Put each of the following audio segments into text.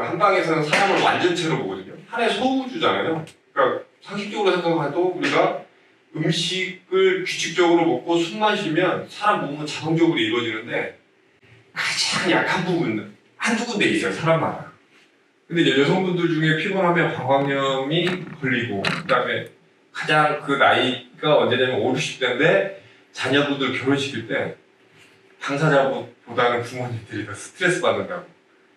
한방에서는 사람을 완전체로 보거든요. 하나의 소우주잖아요. 그러니까 상식적으로 생각해도 우리가 음식을 규칙적으로 먹고 숨만 쉬면 사람 몸은 자동적으로 이루어지는데 가장 약한 부분 한두 군데 있어요, 사람마다. 근데 이제 여성분들 중에 피곤하면 방광염이 걸리고, 그 다음에 가장 그 나이가 언제냐면 50, 60대인데 자녀분들 결혼시킬 때 당사자보다는 부모님들이 더 스트레스 받는다고,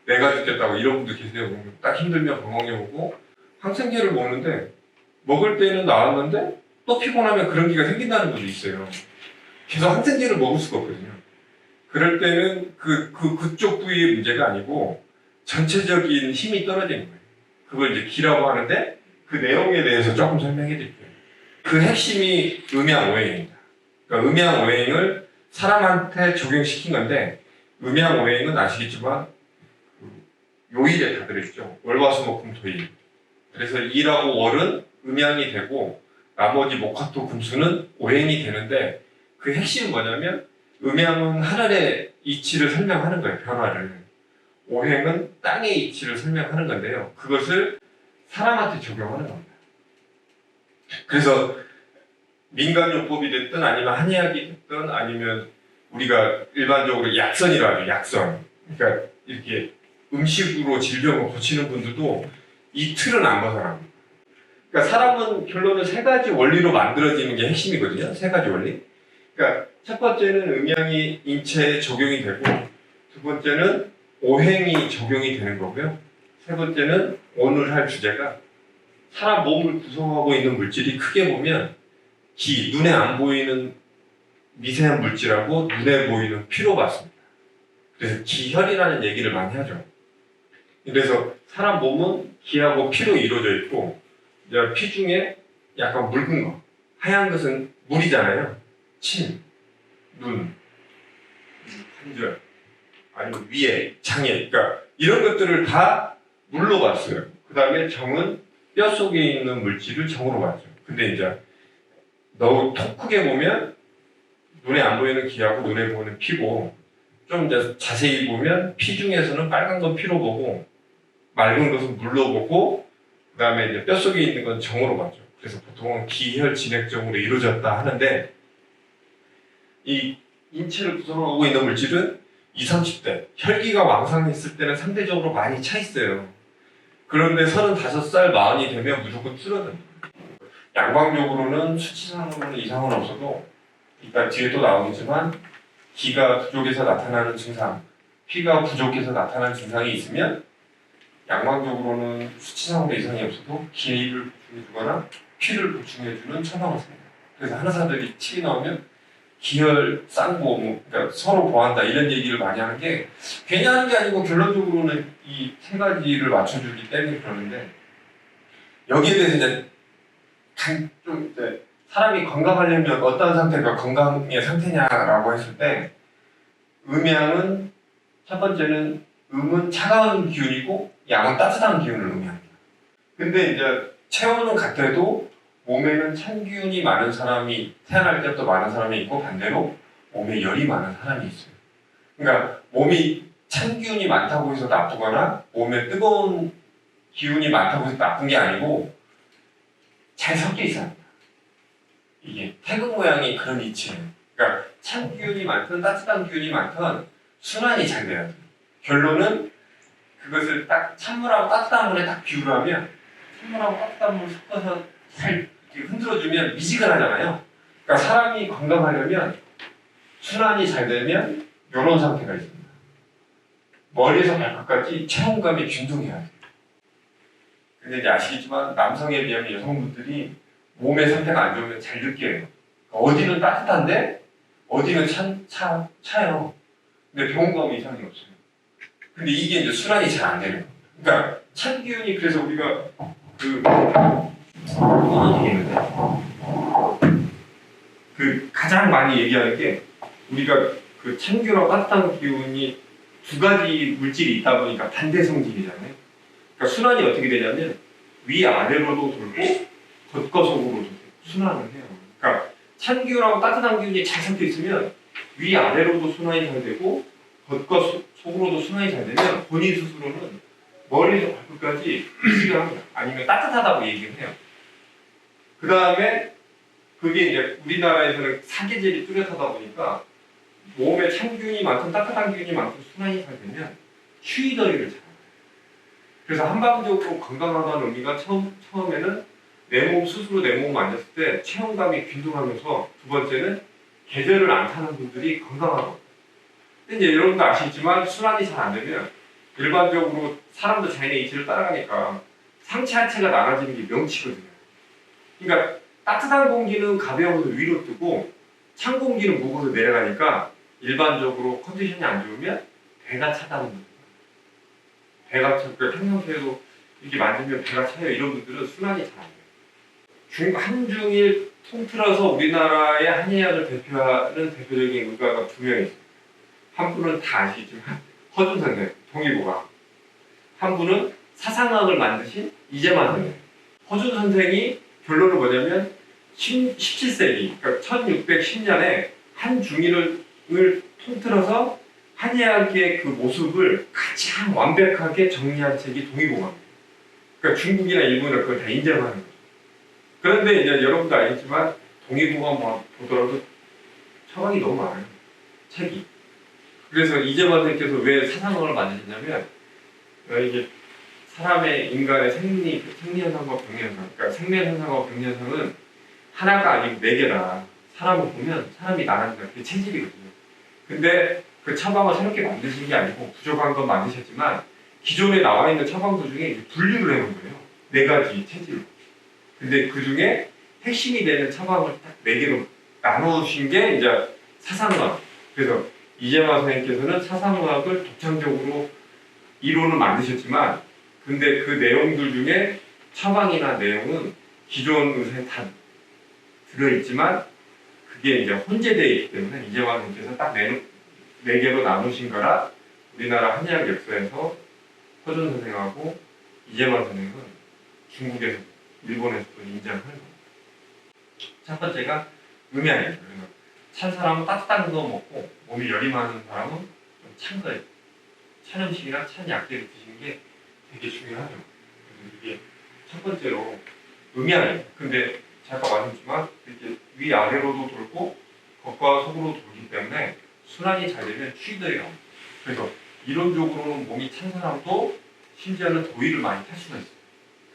내가 죽겠다고 이런 분들 계세요. 딱 힘들면 방광염 오고, 항생제를 먹는데 먹을 때는 나았는데 또 피곤하면 그런 기가 생긴다는 분도 있어요. 계속 항생제를 먹을 수가 없거든요. 그럴 때는 그쪽 부위의 문제가 아니고 전체적인 힘이 떨어지는 거예요. 그걸 이제 기라고 하는데 그 내용에 대해서 조금 설명해 드릴게요. 그 핵심이 음양오행입니다. 그러니까 음양오행을 사람한테 적용시킨 건데, 음양오행은 아시겠지만 요일에 다 들어있죠. 월화수목금토일. 그래서 일하고 월은 음양이 되고 나머지 목화토 금수는 오행이 되는데, 그 핵심은 뭐냐면 음양은 하늘의 이치를 설명하는 거예요, 변화를. 오행은 땅의 이치를 설명하는 건데요. 그것을 사람한테 적용하는 겁니다. 그래서 민간요법이 됐든 아니면 한의학이 됐든 아니면 우리가 일반적으로 약선이라고 하죠, 약선. 그러니까 이렇게 음식으로 질병을 고치는 분들도 이 틀은 안 벗어납니다. 그러니까 사람은 결론은 세 가지 원리로 만들어지는 게 핵심이거든요. 세 가지 원리. 그러니까 첫 번째는 음양이 인체에 적용이 되고, 두 번째는 오행이 적용이 되는 거고요. 세 번째는 오늘 할 주제가 사람 몸을 구성하고 있는 물질이 크게 보면 기, 눈에 안 보이는 미세한 물질하고 눈에 보이는 피로 같습니다. 그래서 기혈이라는 얘기를 많이 하죠. 그래서 사람 몸은 기하고 피로 이루어져 있고, 이제 피 중에 약간 묽은 거, 하얀 것은 물이잖아요. 침, 눈, 관절, 아니면 위에, 장에, 그러니까 이런 것들을 다 물로 봤어요. 그 다음에 정은 뼈 속에 있는 물질을 정으로 봤죠. 근데 이제 너무 톡 크게 보면 눈에 안 보이는 기하고 눈에 보이는 피고, 좀 이제 자세히 보면 피 중에서는 빨간 건 피로 보고 맑은 것은 물로 보고, 그 다음에 이제 뼈 속에 있는 건 정으로 봤죠. 그래서 보통은 기혈 진액정으로 이루어졌다 하는데, 이 인체를 구성하고 있는 물질은 20, 30대 혈기가 왕성했을 때는 상대적으로 많이 차 있어요. 그런데 35살, 40이 되면 무조건 줄어듭니다. 양광적으로는 수치상으로는 이상은 없어도 이따 뒤에 또 나오겠지만 기가 부족해서 나타나는 증상, 피가 부족해서 나타나는 증상이 있으면 양광적으로는 수치상으로 이상이 없어도 기를 보충해주거나 피를 보충해주는 처방을 씁니다. 그래서 한의사들이 칠이 나오면 기혈, 쌍보, 그러니까 서로 보한다 이런 얘기를 많이 하는 게 괜히 하는 게 아니고 결론적으로는 이 세 가지를 맞춰주기 때문에 그러는데, 여기에 대해서 이제 좀 이제 사람이 건강하려면 어떤 상태가 건강의 상태냐라고 했을 때, 음양은 첫 번째는 음은 차가운 기운이고 양은 따뜻한 기운을 의미합니다. 근데 이제 체온은 같아도 몸에는 찬 기운이 많은 사람이 태어날 때부터 많은 사람이 있고, 반대로 몸에 열이 많은 사람이 있어요. 그러니까 몸이 찬 기운이 많다고 해서 나쁘거나 몸에 뜨거운 기운이 많다고 해서 나쁜 게 아니고 잘 섞여 있어요. 이게 태극 모양이 그런 이치예요. 그러니까 찬 기운이 많든 따뜻한 기운이 많든 순환이 잘 돼야 돼요. 결론은 그것을 딱 찬물하고 따뜻한 물에 딱 비유하면, 찬물하고 따뜻한 물을 섞어서 잘 흔들어주면 미지근하잖아요. 그러니까 사람이 건강하려면 순환이 잘 되면 이런 상태가 있습니다. 머리에서 발끝까지 체온감이 균등해야 돼요. 근데 이제 아시겠지만 남성에 비하면 여성분들이 몸의 상태가 안 좋으면 잘 느껴요. 어디는 따뜻한데 어디는 차요. 근데 병원 가면 이상이 없어요. 근데 이게 이제 순환이 잘 안 되는 겁니다. 그러니까 찬 기운이, 그래서 우리가 가장 많이 얘기하는 게, 우리가 그 찬 기운하고 따뜻한 기운이 두 가지 물질이 있다 보니까 반대 성질이잖아요. 그러니까 순환이 어떻게 되냐면 위아래로도 돌고 겉과 속으로도 순환을 해요. 그러니까 찬 기운하고 따뜻한 기운이 잘 섞여 있으면 위아래로도 순환이 잘 되고 겉과 속으로도 순환이 잘 되면 본인 스스로는 머리에서 발끝까지 이식을 합니다. 아니면 따뜻하다고 얘기를 해요. 그 다음에 그게 이제 우리나라에서는 사계절이 뚜렷하다 보니까 몸에 찬균이 많든 따뜻한 기운이 많든 순환이 잘 되면 추위더위를 잘. 그래서 한방적으로 건강하다는 의미가 처음에는 내 몸 스스로 내 몸 만졌을 때 체온감이 균등하면서 두 번째는 계절을 안 타는 분들이 건강하고. 근데 이제 여러분도 아시겠지만 순환이 잘 안 되면 일반적으로 사람도 자연의 이치를 따라가니까 상체 하체가 나눠지는 게 명치거든요. 그러니까 따뜻한 공기는 가벼워서 위로 뜨고 찬 공기는 무거워서 내려가니까 일반적으로 컨디션이 안 좋으면 배가 차다는 거예요. 배가 차, 그러니까 평상시에도 이렇게 만지면 배가 차요. 이런 분들은 순환이 잘 안 돼요. 한중일 통틀어서 우리나라의 한의학을 대표하는 대표적인 의가가 두 명이 있어요. 한 분은 다 아시겠지만 허준 선생, 동의보가. 한 분은 사상학을 만드신 이재만 선생. 허준 선생이 결론은 뭐냐면 17세기, 그러니까 1610년에 한중일을 통틀어서 한의학의 그 모습을 가장 완벽하게 정리한 책이 동의보감입니다. 그러니까 중국이나 일본은 그걸 다 인정하는 거죠. 그런데 이제 여러분도 알겠지만 동의보감 보더라도 처방이 너무 많아요. 책이. 그래서 이재만 선생께서 왜 사상학을 만드셨냐면 이게 사람의 인간의 생리현상과 병리현상, 그러니까 생리현상과 병리현상은 하나가 아니고 네 개다. 사람을 보면 사람이 나란다. 그게 체질이거든요. 근데 그 처방을 새롭게 만드신 게 아니고 부족한 건 만드셨지만 기존에 나와 있는 처방도 중에 분류를 해놓은 거예요. 네 가지 체질로. 근데 그 중에 핵심이 되는 처방을 딱 네 개로 나누신 게 이제 사상학. 그래서 이재만 선생님께서는 사상학을 독창적으로 이론을 만드셨지만 근데 그 내용들 중에 처방이나 내용은 기존 의사에 다 들어있지만 그게 이제 혼재되어 있기 때문에 이재만 선생님께서 딱 네 개로 나누신 거라 우리나라 한의학 역사에서 허준 선생하고 이재만 선생은 중국에서 일본에서도 인정하는 겁니다. 첫 번째가 음양이에요. 그래서 찬 사람은 따뜻한 거 먹고 몸이 열이 많은 사람은 좀 찬 거예요. 찬 음식이나 찬 약재를 드시는 게 되게 중요하죠. 그래서 이게 첫 번째로 음양이에요. 근데 제가 말씀드렸지만 이렇게 위아래로도 돌고 겉과 속으로 돌기 때문에 순환이 잘 되면 추위들이 나옵니다. 그래서 이론적으로는 몸이 찬 사람도 심지어는 더위를 많이 탈 수가 있어요.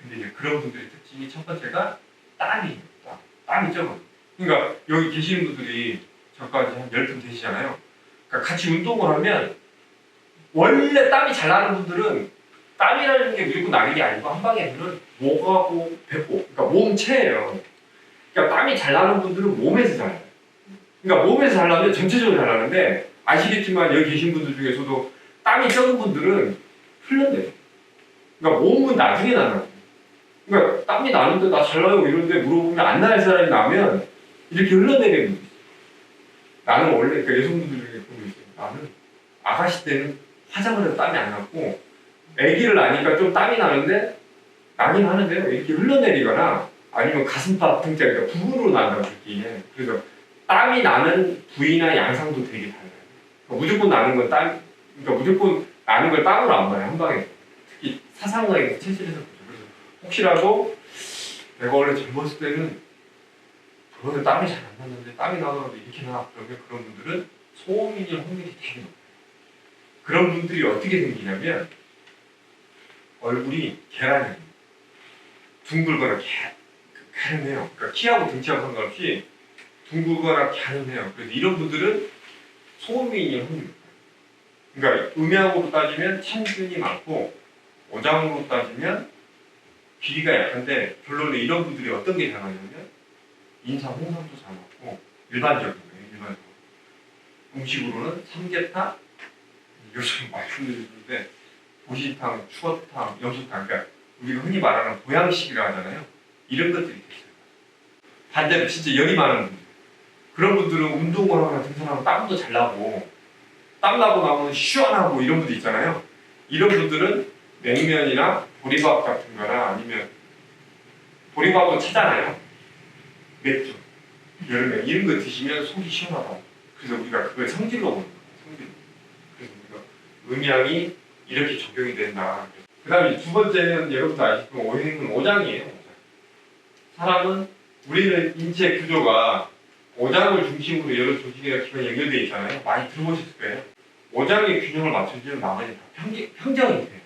근데 이제 그런 분들의 특징이 첫 번째가 땀이에요. 땀이 적어요. 그러니까 여기 계시는 분들이 저까지 한 10분 되시잖아요. 그러니까 같이 운동을 하면 원래 땀이 잘 나는 분들은 땀이라는 게 무조건 나는 게 아니고 한 방에는 목하고 배꼽, 그러니까 몸체예요. 그러니까 땀이 잘 나는 분들은 몸에서 잘 나요. 그러니까 몸에서 잘 나면 전체적으로 잘 나는데 아시겠지만 여기 계신 분들 중에서도 땀이 적은 분들은 흘러내요. 그러니까 몸은 나중에 나요. 그러니까 땀이 나는데 나 잘 나요 이런데 물어보면 안 날 사람이 나면 이렇게 흘러내리는 분이 있어요. 나는 원래 그러니까 여성분들 중에 그런 거 있어요. 나는 아가씨 때는 화장을 해도 땀이 안 났고 아기를 낳으니까 좀 땀이 나는데 나긴 하는데요. 이렇게 흘러내리거나 아니면 가슴팍 등짝 그러니까 부분으로 난다고 느끼게. 그래서 땀이 나는 부위나 양상도 되게 달라요. 그러니까 무조건 나는 건 땀, 그러니까 무조건 나는 걸 땀으로 안 봐요 한 방에. 특히 사상학에서 체질에서 보죠. 그래서 혹시라도 내가 원래 젊었을 때는 그런데 땀이 잘 안 났는데 땀이 나더라도 이렇게 나 그러면 그런 분들은 소음인일 확률이 되게 높아요. 그런 분들이 어떻게 생기냐면 얼굴이 계란이에요. 둥글거나 갸름해요. 그러니까 키하고 등치하고 상관없이 둥글거나 갸름해요. 그래서 이런 분들은 소음인일 확률이 높아요. 그러니까 음양으로 따지면 찬균이 많고 오장으로 따지면 비리가 약한데 결론은 이런 분들이 어떤 게 잘 맞냐면 인삼, 홍삼도 잘 맞고 일반적인 거예요. 일반적으로. 음식으로는 삼계탕, 요즘 말씀드리는데 보시탕, 추어탕, 염소탕, 그러니까 우리가 흔히 말하는 보양식이라 하잖아요. 이런 것들이 있어요. 반대로 진짜 열이 많은 분들, 그런 분들은 운동을 하거나 등산하면 땀도 잘 나고 땀 나고 나면 시원하고 이런 분들 있잖아요. 이런 분들은 냉면이나 보리밥 같은 거나 아니면 보리밥도 차잖아요. 맥주, 여름에 이런 거 드시면 속이 시원하다. 그래서 우리가 그걸 성질로 보는 거예요. 성질로. 그래서 우리가 음양이 이렇게 적용이 된다. 그 다음에 두 번째는 여러분도 아시지만 오행은 오장이에요. 오장. 사람은 우리는 인체 구조가 오장을 중심으로 여러 조직이나 기관이 연결되어 있잖아요. 많이 들어보셨을 거예요. 오장의 균형을 맞춰주면 나머지 다 평정이 돼요.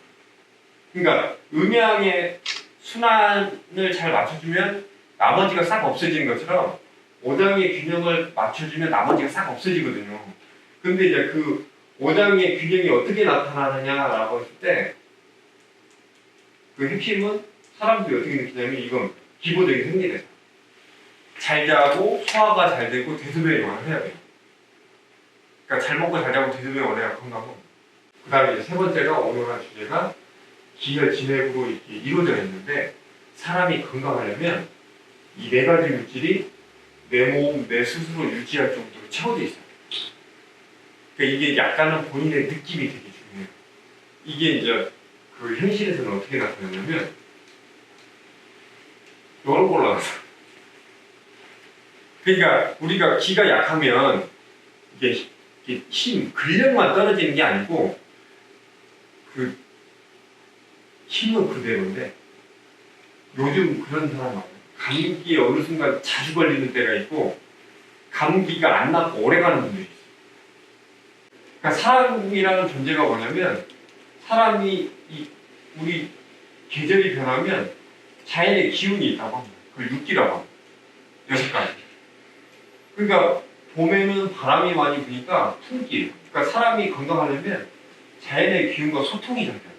그러니까 음양의 순환을 잘 맞춰주면 나머지가 싹 없어지는 것처럼 오장의 균형을 맞춰주면 나머지가 싹 없어지거든요. 근데 이제 그 오장의 균형이 어떻게 나타나느냐라고 했을 때 그 핵심은 사람들이 어떻게 느끼냐면 이건 기본적인 생리대사. 잘 자고 소화가 잘 되고 대소변이 원활해야 돼요. 그러니까 잘 먹고 잘 자고 대소변이 원활해야 건강하고. 그 다음에 이제 세 번째가 오늘 한 주제가 기혈 진액으로 이렇게 이루어져 있는데 사람이 건강하려면 이 네 가지 물질이 내 몸, 내 스스로 유지할 정도로 채워져 있어요. 그러니까 이게 약간은 본인의 느낌이 되게 중요해요. 이게 이제 그 현실에서는 어떻게 나타나냐면 이런 걸로 나타나요. 그러니까 우리가 기가 약하면 이게 힘, 근력만 떨어지는 게 아니고 그 힘은 그대로인데 요즘 그런 사람 많아요. 감기에 어느 순간 자주 걸리는 때가 있고 감기가 안 낫고 오래가는 분들이 있어요. 그러니까 사람이라는 존재가 뭐냐면 사람이 우리 계절이 변하면 자연의 기운이 있다고 합니다. 그걸 육기라고 합니다. 6가지. 그러니까 봄에는 바람이 많이 부니까 품기. 그러니까 사람이 건강하려면 자연의 기운과 소통이 잘 돼요.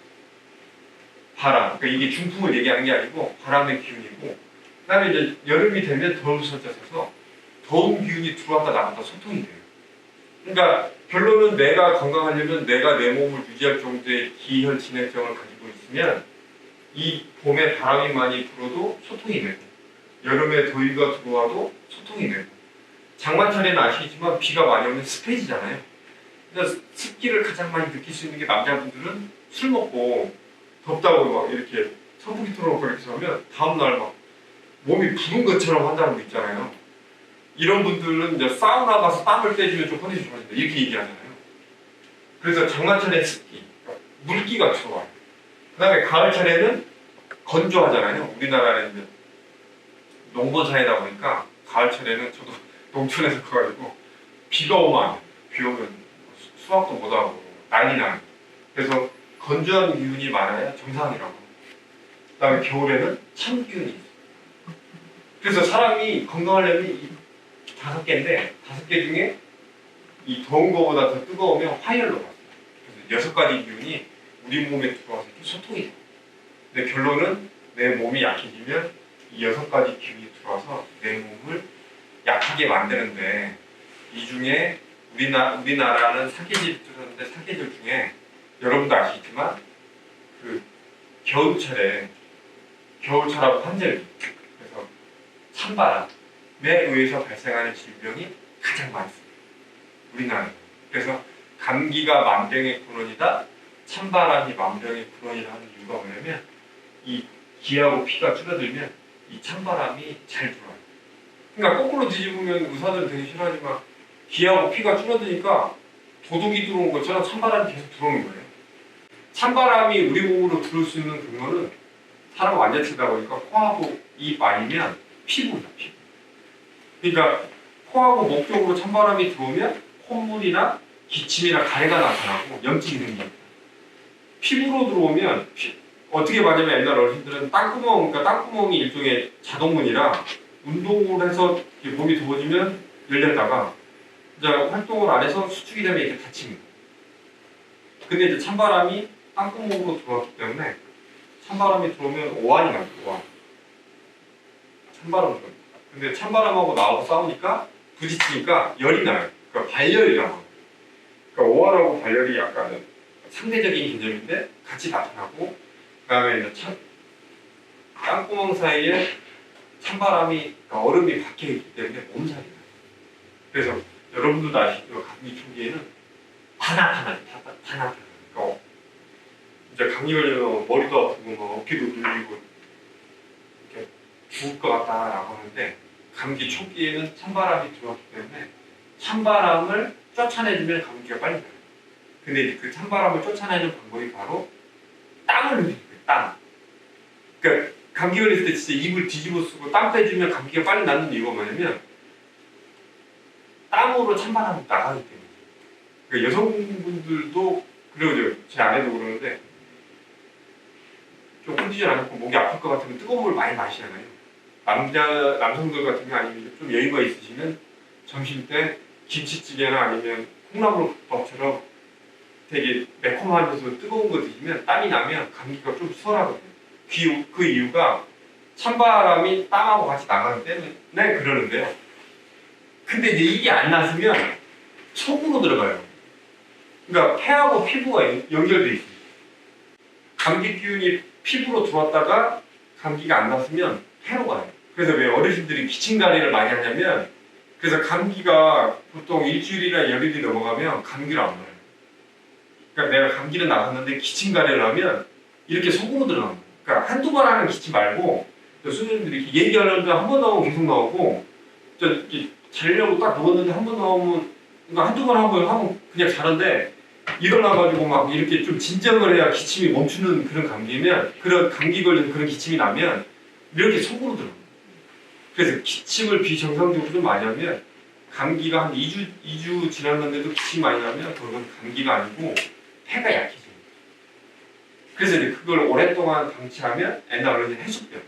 바람. 그러니까 이게 중풍을 얘기하는 게 아니고 바람의 기운이고, 그다음에 이제 여름이 되면 더우셔져서 더운 기운이 들어왔다 나갔다 소통이 돼요. 그러니까 결론은 내가 건강하려면 내가 내 몸을 유지할 정도의 기혈 진액정을 가지고 있으면 이 봄에 바람이 많이 불어도 소통이 되고 여름에 더위가 들어와도 소통이 되고 장마철에는 아시겠지만 비가 많이 오면 습해지잖아요. 그래서 습기를 가장 많이 느낄 수 있는 게 남자분들은 술 먹고 덥다고 막 이렇게 선풍기 틀어놓고 이렇게 하면 다음날 막 몸이 부은 것처럼 한다는 거 있잖아요. 이런 분들은 이제 사우나 가서 땀을 빼주면 좀 컨디션이 좋아진다 이렇게 얘기하잖아요. 그래서 장마철에 습기, 그러니까 물기가 들어와요. 그 다음에 가을철에는 건조하잖아요. 우리나라는 이제 농번사회다 보니까 가을철에는 저도 농촌에서 커가지고 비가 오면 안 돼요. 비 오면 수확도 못하고 난리 나는. 그래서 건조한 기운이 많아야 정상이라고 합니다. 그 다음에 겨울에는 찬 기운이 있어요. 그래서 사람이 건강하려면 이 5개인데 5개 중에 이 더운 거보다 더 뜨거우면 화열로 갔어요. 그래서 6가지 기운이 우리 몸에 들어와서 이렇게 소통이 돼요. 근데 결론은 내 몸이 약해지면 이 6가지 기운이 들어와서 내 몸을 약하게 만드는데 이 중에 우리나라는 사계절이 들었는데 사계절 중에 여러분도 아시겠지만 그 겨울철하고 환절기 그래서 찬바람에 의해서 발생하는 질병이 가장 많습니다. 우리나라는. 그래서 감기가 만병의 근원이다. 찬바람이 만병의 근원이라 하는 이유가 뭐냐면 이 기하고 피가 줄어들면 이 찬바람이 잘 들어와요. 그러니까 거꾸로 뒤집으면 의사들은 되게 싫어하지만 기하고 피가 줄어드니까 도둑이 들어온 것처럼 찬바람이 계속 들어오는 거예요. 찬바람이 우리 몸으로 들어올 수 있는 근원은 사람 완전체다 보니까 코하고 입 아니면 피부입니다. 피부. 그러니까 코하고 목 쪽으로 찬바람이 들어오면 콧물이나 기침이나 가래가 나타나고 염증이 생깁니다. 피부로 들어오면 어떻게 말하냐면 옛날 어르신들은 땅구멍, 그러니까 땅구멍이 일종의 자동문이라 운동을 해서 몸이 더워지면 열렸다가 이제 활동을 안 해서 수축이 되면 이렇게 닫힙니다. 근데 이제 찬바람이 땅구멍으로 들어왔기 때문에 찬바람이 들어오면 오한이 납니다. 오한. 찬바람이 들어옵니다. 근데 찬바람하고 나하고 싸우니까 부딪히니까 열이 나요. 그러니까 발열이라고 합니다. 그러니까 오한하고 발열이 약간은 상대적인 개념인데 같이 나타나고 그 다음에 이제 땅구멍 사이에 찬바람이 그러니까 얼음이 박혀있기 때문에 몸살이 나요. 그래서 여러분들도 아시죠? 감기 초기에는 파나파나 그러니까 이제 감기 걸리면 머리도 아프고 뭐 어깨도 눌리고 이렇게 죽을 것 같다라고 하는데 감기 초기에는 찬바람이 들어왔기 때문에 찬바람을 쫓아내주면 감기가 빨리 나요. 근데 그 찬바람을 쫓아내는 방법이 바로 땀을 흘리는 거예요. 땀. 그러니까 감기 걸렸을 때 진짜 입을 뒤집어 쓰고 땀 빼주면 감기가 빨리 낫는 이유가 뭐냐면 땀으로 찬바람이 나가기 때문에. 그러니까 여성분들도 그러죠. 제 아내도 그러는데 좀 컨디션 안 좋고 목이 아플 것 같으면 뜨거운 물 많이 마시잖아요. 남성들 같은 경 아니면 좀 여유가 있으시면 점심 때 김치찌개나 아니면 콩나물국밥처럼 되게 매콤하면서 뜨거운 거 드시면 땀이 나면 감기가 좀 수월하거든요. 그 이유가 찬바람이 땀하고 같이 나가기 때문에 그러는데요. 근데 이제 이게 안 났으면 속으로 들어가요. 그러니까 폐하고 피부가 연결돼 있어요. 감기 기운이 피부로 들어왔다가 감기가 안 났으면 폐로 가요. 그래서 왜 어르신들이 기침가래를 많이 하냐면 그래서 감기가 보통 일주일이나 열흘이 넘어가면 감기를 안 나요. 그러니까 내가 감기는 나갔는데 기침가래를 하면 이렇게 속으로 들어가는 거예요. 그러니까 한두 번 하는 기침 말고 선생님들이 이렇게 얘기하는데 한 번 나오면 계속 나오고 이렇게 자려고 딱 누웠는데 한 번 나오면 그러니까 한두 번 하면 그냥 자는데 일어나가지고 막 이렇게 좀 진정을 해야 기침이 멈추는 그런 감기면 그런 감기 걸린 그런 기침이 나면 이렇게 속으로 들어가요. 그래서 기침을 비정상적으로 좀 많이 하면 감기가 한 2주 지났는데도 기침 많이 나면 그건 감기가 아니고 폐가 약해져요. 그래서 이제 그걸 오랫동안 방치하면 옛날 어른이 해수병.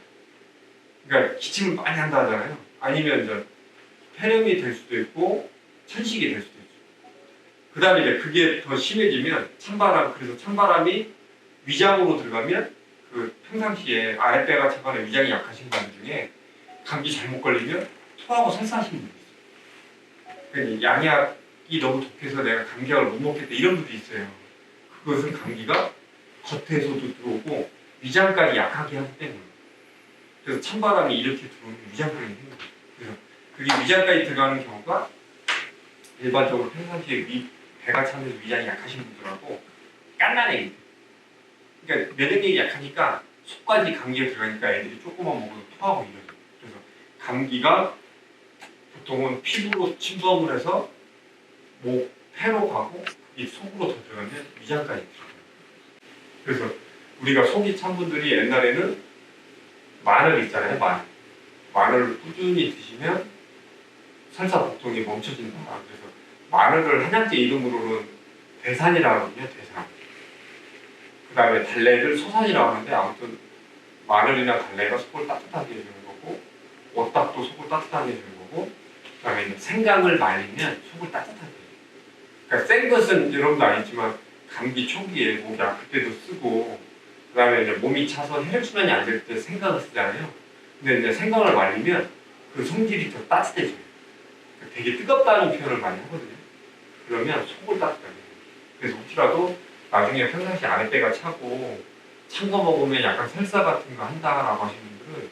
그러니까 기침을 많이 한다 하잖아요. 아니면 이제 폐렴이 될 수도 있고 천식이 될 수도 있죠. 그 다음에 이제 그게 더 심해지면 그래서 찬바람이 위장으로 들어가면 그 평상시에 아랫배가 차거나 위장이 약하신 분들 중에 감기 잘못 걸리면 토하고 설사하시는 분이 있어요. 그러니까 양약이 너무 독해서 내가 감기약을 못 먹겠다 이런 분도 있어요. 그것은 감기가 겉에서도 들어오고 위장까지 약하게 하기 때문에. 그래서 찬바람이 이렇게 들어오면 위장병이 생겨요. 그래서 그게 위장까지 들어가는 경우가 일반적으로 평상시에 배가 차면서 위장이 약하신 분들하고 깐난애기. 그러니까 면역력이 약하니까 속까지 감기가 들어가니까 애들이 조금만 먹어도 토하고 이러죠. 그래서 감기가 보통은 피부로 침범을 해서 목, 폐로 가고 이 속으로 더 들어가면 위장까지 들어가요. 그래서 우리가 속이 찬 분들이 옛날에는 마늘 있잖아요. 마늘을 꾸준히 드시면 설사 복통이 멈춰진다. 그래서 마늘을 한약재 이름으로는 대산이라고 하거든요. 대산. 그 다음에 달래를 소산이라고 하는데 아무튼 마늘이나 달래가 속을 따뜻하게 해주는 거고 오딱도 속을 따뜻하게 해주는 거고 그 다음에 생강을 말리면 속을 따뜻하게 해줘요. 그러니까 센 것은 여러분도 아니지만 감기 초기에 목이 아플 때도 쓰고 그 다음에 이제 몸이 차서 혈액순환이 안 될 때 생강을 쓰잖아요. 근데 이제 생강을 말리면 그 성질이 더 따뜻해져요. 되게 뜨겁다는 표현을 많이 하거든요. 그러면 속을 따뜻하게 해요. 그래서 혹시라도 나중에 평상시 아랫배가 차고 찬 거 먹으면 약간 설사 같은 거 한다라고 하시는 분들은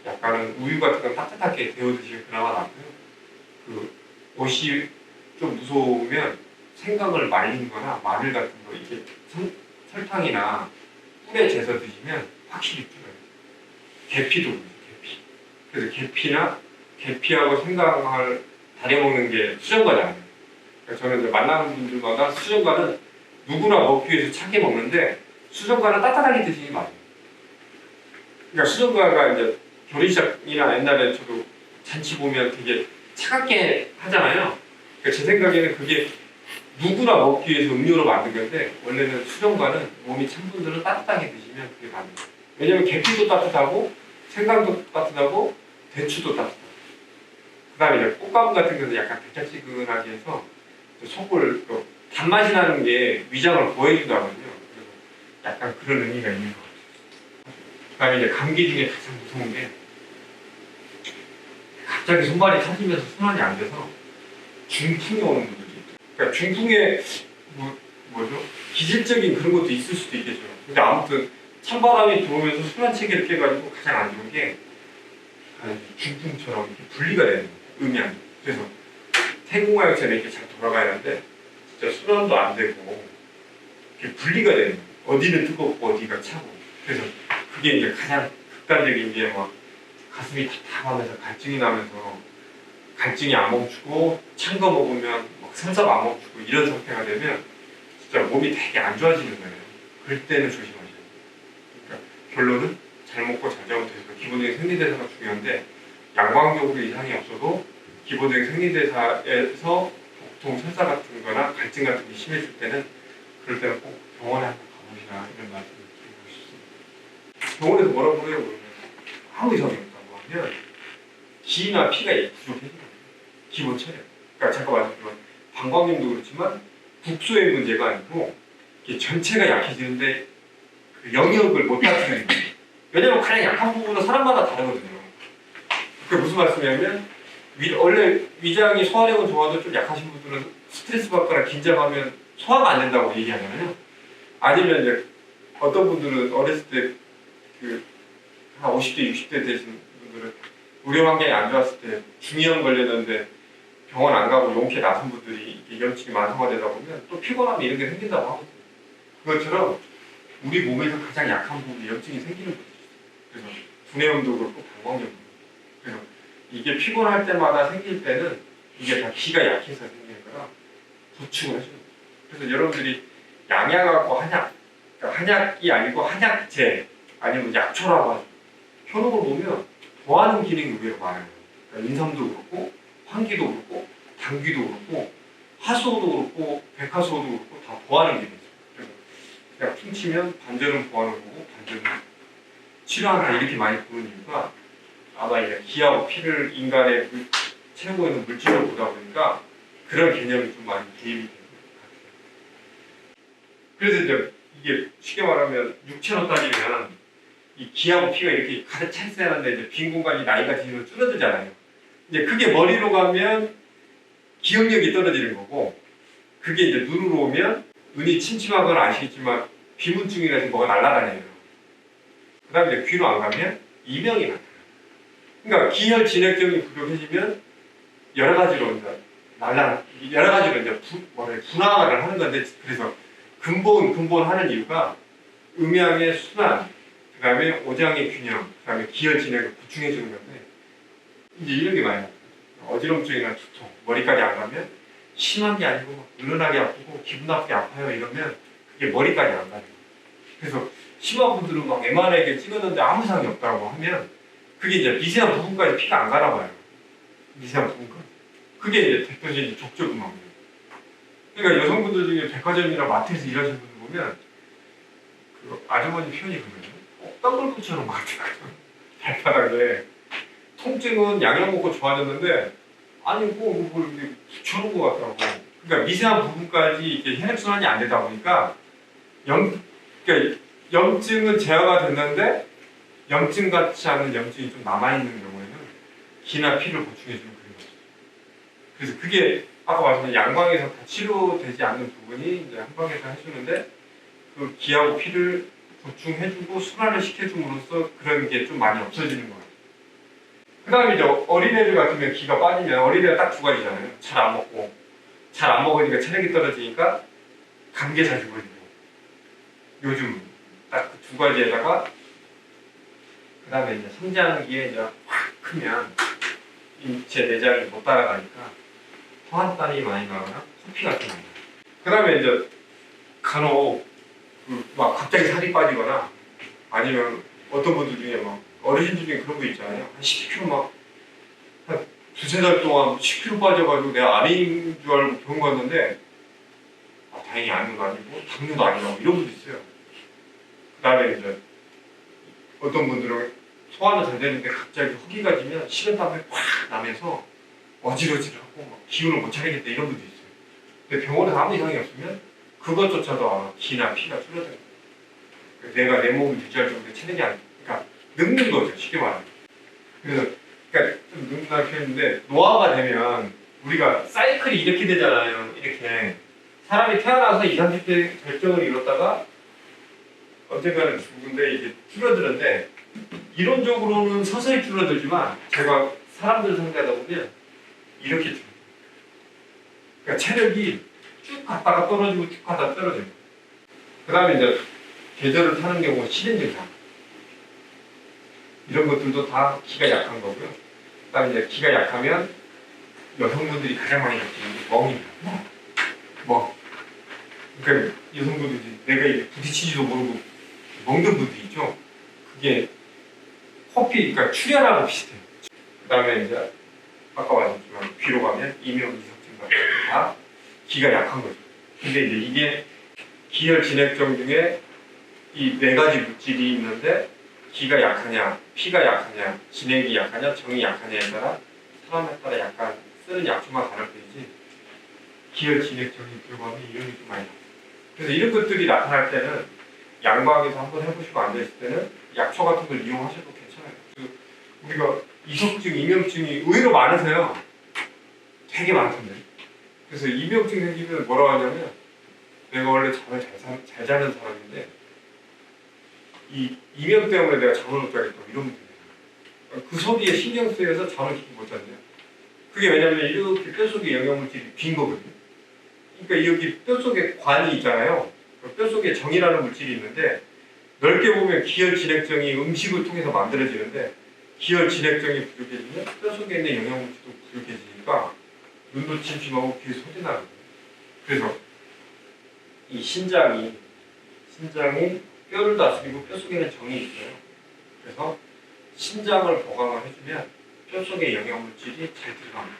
약간은 우유 같은 거 따뜻하게 데워 드시면 그나마 낫고요. 그 옷이 좀 무서우면 생강을 말린 거나 마늘 같은 거 이렇게 설탕이나 꿀에 재서 드시면 확실히 줄어요. 계피도 그래요. 그래서 계피하고 생강을 다려 먹는 게 수정과잖아요. 그러니까 저는 이제 만나는 분들마다 수정과는 누구나 먹기 위해서 차게 먹는데 수정과는 따뜻하게 드시는 게 맞아요. 그러니까 수정과가 이제 결혼식이나 옛날에 저도 잔치 보면 되게 차갑게 하잖아요. 그러니까 제 생각에는 그게 누구나 먹기 위해서 음료로 만든 건데 원래는 수정과는 몸이 찬 분들은 따뜻하게 드시면 그게 맞는 거예요. 왜냐면 계피도 따뜻하고 생강도 따뜻하고 대추도 따뜻하고 그 다음에 이제 꽃가루 같은 것은 약간 달짝지근하게 해서 속을 단맛이 나는 게 위장을 보호해준다거든요. 그래서 약간 그런 의미가 있는 것 같아요. 그 다음에 이제 감기 중에 가장 무서운 게 갑자기 손발이 차지면서 순환이 안 돼서 중풍이 오는 분들이 있죠. 그러니까 중풍에 뭐죠? 기질적인 그런 것도 있을 수도 있겠죠. 근데 아무튼 찬바람이 들어오면서 순환 체계를 깨가지고 가장 안 좋은 게 중풍처럼 이렇게 분리가 되는 거예요. 음양이. 그래서 태궁화역처럼 이렇게 잘 돌아가야 하는데 진짜 순환도 안 되고 이렇게 분리가 되는 거예요. 어디는 뜨겁고 어디가 차고. 그래서 그게 이제 가장 극단적인 게 막 가슴이 답답하면서 갈증이 나면서 갈증이 안 멈추고 찬 거 먹으면 막 설사가 안 멈추고 이런 상태가 되면 진짜 몸이 되게 안 좋아지는 거예요. 그럴 때는 조심하셔야 돼요. 그러니까 결론은 잘 먹고 잘 자면 돼서 기본적인 생리대사가 중요한데 양광적으로 이상이 없어도 기본적인 생리대사에서 보통 설사 같은 거나 갈증 같은 게 심해질 때는 그럴 때는 꼭 병원에 한번 가보시라 이런 말씀을 드리고 싶습니다. 병원에서 뭐라고 그래요? 그러면 아무 이상이 없다고 하면 기나 피가 부족해지는 거예요. 기본 체력. 그러니까 잠깐 말씀드리면 방광염도 그렇지만 국소의 문제가 아니고 이게 전체가 약해지는데 그 영역을 못 다루는 거예요. 왜냐면 가장 약한 부분은 사람마다 다르거든요. 그게 무슨 말씀이냐면 원래 위장이 소화력은 좋아도 좀 약하신 분들은 스트레스 받거나 긴장하면 소화가 안 된다고 얘기하잖아요. 아니면 이제 어떤 분들은 어렸을 때 한 50대, 60대 되신 분들은 우려 환경이 안 좋았을 때 중이염 걸렸는데 병원 안 가고 용케 나선 분들이 염증이 만성화되다 보면 또 피곤함이 이런 게 생긴다고 하거든요. 그것처럼 우리 몸에서 가장 약한 부분에 염증이 생기는 거죠. 그래서 두뇌염도 그렇고 방광염도 그렇고. 그래서 이게 피곤할 때마다 생길 때는 이게 다 기가 약해서 생기는 거라 보충을 해주는 거죠. 그래서 여러분들이 양약하고 한약, 그러니까 한약이 아니고 한약제 아니면 약초라고 하죠. 효능을 보면 도와하는 기능이 의외로 많아요. 그러니까 인삼도 그렇고 황기도 그렇고 당귀도 그렇고 하수도 그렇고 백화수도 그렇고 다 보하는 기능이 있어요. 그래서 그냥 퉁치면 반전은 보하는 거고 반전은 치료한다 이렇게 많이 부르는 이유가 아마 이제 기하고 피를 인간의 채우고 있는 물질로 보다 보니까 그런 개념이 좀 많이 개입이 되는 것 같아요. 그래서 이제 이게 쉽게 말하면 육체로 따지면 이 기하고 피가 이렇게 가득 차 있어야 하는데 이제 빈 공간이 나이가 들면 줄어들잖아요. 이제 그게 머리로 가면 기억력이 떨어지는 거고 그게 이제 눈으로 오면 눈이 침침하거나 아시겠지만 비문증이라서 뭐가 날아다녀요. 그 다음에 이제 귀로 안 가면 이명이 나타나요. 그러니까 기혈 진액점이 부족해지면 여러 가지로 이제 여러 가지로 이제 분화를 하는 건데 그래서 근본 하는 이유가 음양의 순환, 그 다음에 오장의 균형, 그 다음에 기혈 진액을 보충해 주는 건데 이제 이런 게 많이 나타나요. 어지럼증이나 두통, 머리까지 안 가면 심한 게 아니고 막 은은하게 아프고 기분 나쁘게 아파요 이러면 그게 머리까지 안 가요. 그래서 심한 분들은 막 MRI에 찍었는데 아무 이상이 없다고 하면 그게 이제 미세한 부분까지 피가 안 가나 봐요. 미세한 부분까지. 그게 이제 대표적인 족저근막이에요. 그러니까 여성분들 중에 백화점이나 마트에서 일하시는 분들 보면 그 아주머니 표현이 그러거든요. 땅굴부처럼 막 발바닥에 통증은 양약 먹고 좋아졌는데 아니 뭐 이렇게 붙여놓은 것 같더라고. 그러니까 미세한 부분까지 이렇게 혈액순환이 안 되다 보니까 그러니까 염증은 제어가 됐는데 염증 같지 않은 염증이 좀 남아있는 경우에는 기나 피를 보충해주는 그런 거죠. 그래서 그게 아까 말씀드린 양방에서 다 치료되지 않는 부분이 이제 한방에서 해주는데 그 기하고 피를 보충해주고 순환을 시켜줌으로써 그런 게 좀 많이 없어지는 거예요. 그 다음에 이제 어린애들 같으면 기가 빠지면 어린애가 딱 두 가지잖아요. 잘 안 먹고 잘 안 먹으니까 체력이 떨어지니까 감기에 자주 걸리고 요즘 딱 그 두 가지에다가 그 다음에 이제 성장기에 이제 확 크면 인체 내장이 못 따라가니까 토한땀이 많이 나거나 코피 같은 거. 그 다음에 이제 간혹 막 갑자기 살이 빠지거나 아니면 어떤 분들 중에 막 어르신들 중에 그런 거 있잖아요. 한 10kg 막 한 두세 달 동안 10kg 빠져가지고 내가 암인 줄 알고 병원 갔는데 다행히 암도 아니고 당뇨도 아니라고 이런 분도 있어요. 그 다음에 이제 어떤 분들은 소화는 잘 되는데 갑자기 허기가 지면 식은땀이 확 나면서 어지러지하고 막 기운을 못 차리겠다 이런 분도 있어요. 근데 병원에서 아무 이상이 없으면 그것조차도 기나 피가 줄어드는 거예요. 내가 내 몸을 유지할 정도의 체력이 아니고 그러니까 늙는 거죠 쉽게 말하면. 그래서 그러니까 좀 늙는다는 표현인데 노화가 되면 우리가 사이클이 이렇게 되잖아요. 이렇게 사람이 태어나서 20, 30대 결정을 이뤘다가 언젠가는 죽는데 이게 줄어드는데 이론적으로는 서서히 줄어들지만 제가 사람들 상대하다 보면 이렇게 줄어요. 그러니까 체력이 쭉 갔다가 떨어지고 쭉 갔다가 떨어져요. 그 다음에 이제 계절을 타는 경우 실인증상 이런 것들도 다 기가 약한 거고요. 그 다음에 이제 기가 약하면 여성분들이 가장 많이 느끼는 게 멍입니다. 멍. 그러니까 여성분들이 내가 이제 부딪히지도 모르고 먹는 분들 있죠. 그게 호피, 그러니까 출혈하고 비슷해요. 그 다음에 이제 아까 말했지만 귀로 가면 이명 이석증 같은 다 기가 약한 거죠. 근데 이제 이게 기혈 진액정 중에 이 네 가지 물질이 있는데 기가 약하냐, 피가 약하냐, 진액이 약하냐, 정이 약하냐에 따라 사람에 따라 약간 쓰는 약초만 다를 뿐이지 기혈 진액정이 들어가면 이런 게 좀 많이 나요. 그래서 이런 것들이 나타날 때는 양방에서 한번 해보시고 앉아있을 때는 약초 같은 걸 이용하셔도 괜찮아요. 그 우리가 이석증, 이명증이 의외로 많으세요. 되게 많던데. 그래서 이명증 생기면 뭐라고 하냐면 내가 원래 잠을 잘 자는 사람인데 이 이명 때문에 내가 잠을 못 자겠다 이러면 돼요. 그 소리에 신경 쓰여서 잠을 깊이 못 잤네요. 그게 왜냐면 이렇게 뼛속에 영양물질이 빈 거거든요. 그러니까 여기 뼛속에 관이 있잖아요. 그 뼛속에 정이라는 물질이 있는데 넓게 보면 기혈 진액정이 음식을 통해서 만들어지는데 기혈 진액정이 부족해지면 뼛속에 있는 영양물질도 부족해지니까 눈도 침침하고 귀에 소리 나거든요. 그래서 이 신장이 뼈를 다스리고 뼛속에는 정이 있어요. 그래서 신장을 보강을 해주면 뼛속에 영양물질이 잘 들어갑니다.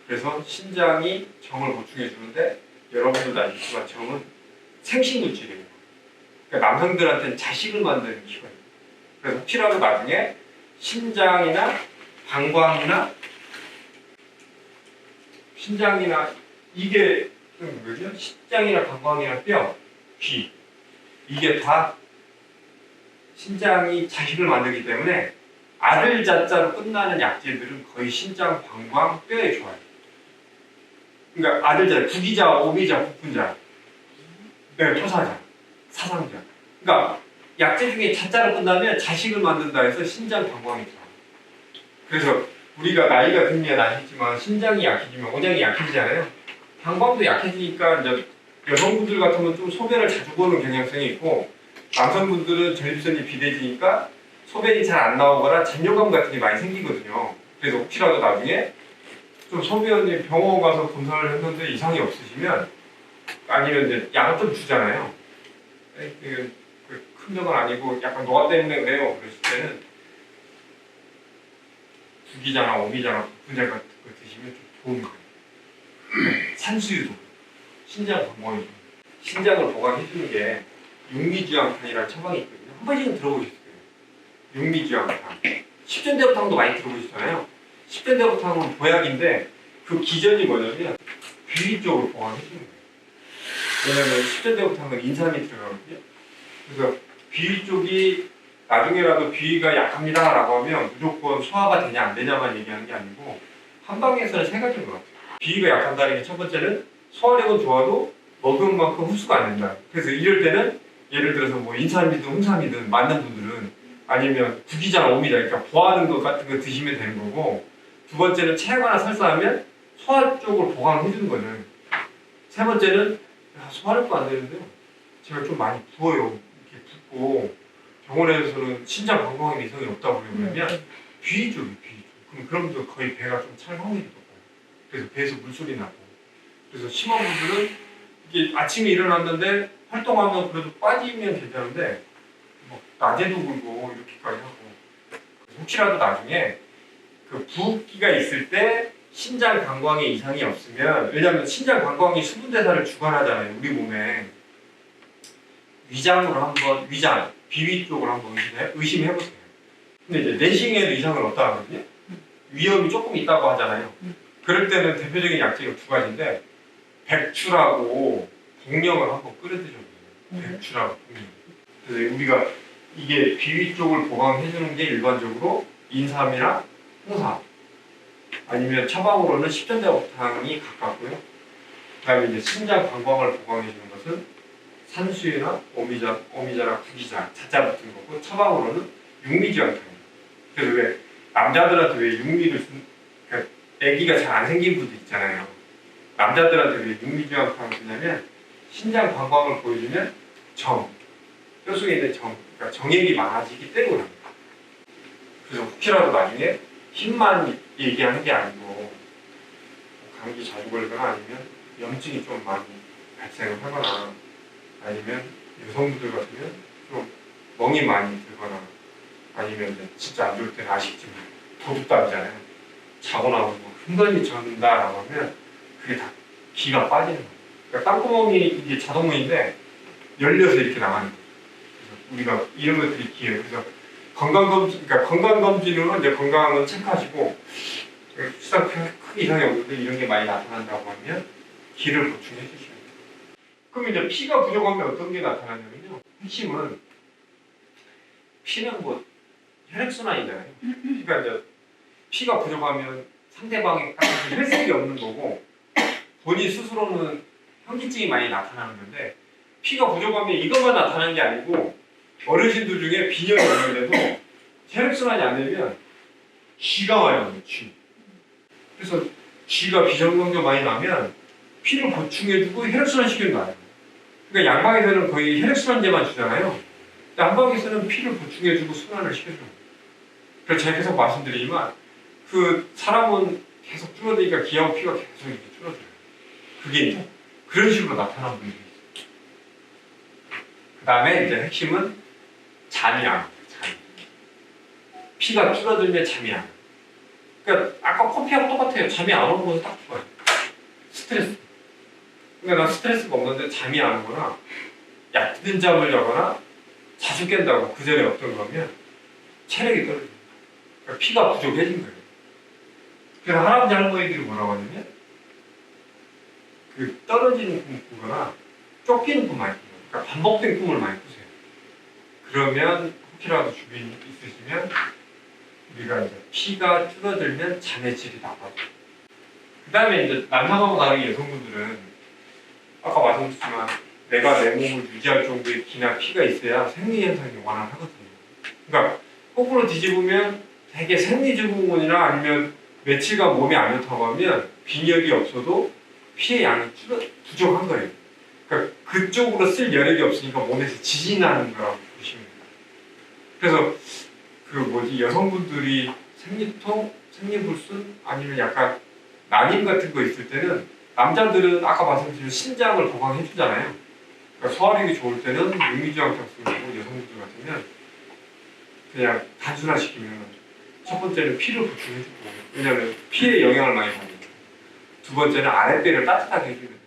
그래서 신장이 정을 보충해 주는데 여러분들도 아시지만 정은 생식물질이에요. 그러니까 남성들한테는 자식을 만드는 기관이에요. 그래서 혹시라도 나중에 신장이나 방광이나 이게 뭐죠? 신장이나 방광이나 뼈, 귀 이게 다 신장이 자식을 만들기 때문에 아들 자자로 끝나는 약재들은 거의 신장, 방광, 뼈에 좋아요. 그러니까 아들 자, 부기자, 오미자, 복분자, 토사자, 사상자. 그러니까 약재 중에 자자로 끝나면 자식을 만든다 해서 신장, 방광이 좋아요. 그래서 우리가 나이가 들면 아시지만 신장이 약해지면 오장이 약해지잖아요. 방광도 약해지니까 이제 여성분들 같으면 좀 소변을 자주 보는 경향성이 있고 남성분들은 전립선이 비대지니까 소변이 잘 안 나오거나 잔뇨감 같은 게 많이 생기거든요. 그래서 혹시라도 나중에 좀 소변이 병원 가서 검사를 했는데 이상이 없으시면 아니면 이제 약을 좀 주잖아요. 큰 병은 아니고 약간 노화 때문에 그래요. 그랬을 때는 구기자나 오미자나 복분자 같은 거 드시면 좀 도움이 돼요. 산수유도 신장 건강에 신장을 보강해주는 게 육미주양탕이라는 처방이 있거든요. 한 번씩은 들어보셨을 거예요. 육미주양탕. 십전대부탕도 많이 들어보시잖아요. 십전대부탕은 보약인데 그 기전이 뭐냐면 귀 쪽을 보강해주는 거예요. 왜냐면 십전대부탕은 인삼이 들어가거든요. 그래서 귀 쪽이 나중에라도 귀가 약합니다 라고 하면 무조건 소화가 되냐 안 되냐만 얘기하는 게 아니고 한방에서는 세 가지인 것 같아요. 귀가 약한다는 게 첫 번째는 소화력은 좋아도 먹은 만큼 흡수가 안 된다. 그래서 이럴 때는 예를 들어서 뭐 인삼이든 홍삼이든 맞는 분들은 아니면 구기자나 오미자 그러니까 보하는 것 같은 거 드시면 되는 거고 두 번째는 체하거나 설사하면 소화 쪽을 보강해 주는 거는 세 번째는 소화력도 안 되는데요. 제가 좀 많이 부어요. 이렇게 붓고 병원에서는 신장 건강에 이상이 없다고 그러면 귀 쪽이 귀 쪽. 그럼 분들 거의 배가 좀 찰 확률이 높아요. 그래서 배에서 물소리 나고 그래서 심한 분들은 이게 아침에 일어났는데 활동하면 그래도 빠지면 괜찮은데 뭐 낮에도 불고 이렇게까지 하고 혹시라도 나중에 그 부기가 있을 때 신장 방광에 이상이 없으면 왜냐하면 신장 방광이 수분 대사를 주관하잖아요 우리 몸에 위장으로 한번 위장 비위 쪽으로 한번 의심해 보세요. 근데 이제 내시경에도 이상을 없다 하거든요. 위험이 조금 있다고 하잖아요. 그럴 때는 대표적인 약재가 두 가지인데 백추라고 복령을 한번 끓여 드셔보세요. 백추라고 복령. 그래서 우리가 이게 비위 쪽을 보강해주는 게 일반적으로 인삼이나 홍삼 아니면 처방으로는 십전대부탕이 가깝고요. 그다음에 이제 신장 방광을 보강해주는 것은 산수유나 오미자나 구기자, 자자 붙은 거고 처방으로는 육미주양탕입니다. 그래서 왜 남자들한테 왜 육미를 그러니까 아기가 잘 안 생긴 분들 있잖아요. 남자들한테 왜 육미주양탕을 쓰냐면 신장 방광을 보여주면 뼈속에 있는 그러니까 정액이 많아지기 때문입니다. 그래서 혹시라도 나중에 힘만 얘기하는 게 아니고 감기 자주 걸리거나 아니면 염증이 좀 많이 발생을 하거나 아니면 여성분들 같으면 좀 멍이 많이 들거나 아니면 진짜 안 좋을 때는 아시겠지만 도둑담이잖아요. 자고 나면 뭐 흥건히 젖는다라고 하면 그게 다 기가 빠지는 거예요. 그러니까 땅구멍이 이게 자동문인데 열려서 이렇게 나가는 거예요. 그래서 우리가 이런 것들이 기예요. 그래서 건강검진, 그러니까 건강검진으로 이제 건강은 체크하시고 수상 크게 이상이 없는데 이런 게 많이 나타난다고 하면 기를 보충해 주셔야 돼요. 그럼 이제 피가 부족하면 어떤 게 나타나냐면요. 핵심은 피는 뭐 혈액순환이잖아요. 그러니까 이제 피가 부족하면 상대방의 혈색이 없는 거고 본인 스스로는 현기증이 많이 나타나는 건데 피가 부족하면 이것만 나타나는 게 아니고 어르신들 중에 빈혈이 있는데도 혈액순환이 안 되면 쥐가 많이 나요. 쥐. 그래서 쥐가 비정상적 많이 나면 피를 보충해주고 혈액순환 시키는 거 아니에요. 그러니까 양방에서는 거의 혈액순환제만 주잖아요. 근데 한방에서는 피를 보충해주고 순환을 시켜줘요. 그래서 제가 계속 말씀드리지만 그 사람은 계속 줄어드니까 기하고 피가 계속 이렇게 줄어들어요. 그게 그런 식으로 나타나는 분들이 있어요. 그 다음에 이제 핵심은 잠이 안 와요. 잠이. 피가 줄어들면 잠이 안 와요. 그러니까 아까 커피하고 똑같아요. 잠이 안 오는 것은 딱 좋아요. 스트레스. 그러니까 난 스트레스가 없는데 잠이 안 오거나 얕은 잠을 자거나 자주 깬다고 그 전에 어떤 거면 체력이 떨어져요. 그러니까 피가 부족해진 거예요. 그래서 할아버지 할머니들이 뭐라고 하냐면 그 떨어지는 꿈 꾸거나 쫓기는 꿈 많이 꾸요. 그러니까 반복된 꿈을 많이 꾸세요. 그러면 혹시라도 주변에 있으시면 우리가 이제 피가 줄어들면 잠의 질이 나빠져요. 그 다음에 이제 남성하고 다르게 여성분들은 아까 말씀드렸지만 내가 내 몸을 유지할 정도의 기나 피가 있어야 생리현상이 완화하거든요. 그러니까 거꾸로 뒤집으면 되게 생리증후군이나 아니면 며칠간 몸이 안 좋다고 하면 빈혈이 없어도 피의 양이 부족한 거예요. 그러니까 그쪽으로 쓸 여력이 없으니까 몸에서 지진이 나는 거라고 보시면 돼요. 그래서 그 뭐지 여성분들이 생리통, 생리불순 아니면 약간 난임 같은 거 있을 때는 남자들은 아까 말씀드린 신장을 보강해 주잖아요. 그러니까 소화력이 좋을 때는 육류지향탕 쓰고 여성분들 같으면 그냥 단순화시키면 첫 번째는 피를 보충해주고 왜냐하면 피에 영향을 많이 받는 거예요. 두 번째는 아랫배를 따뜻하게 해주는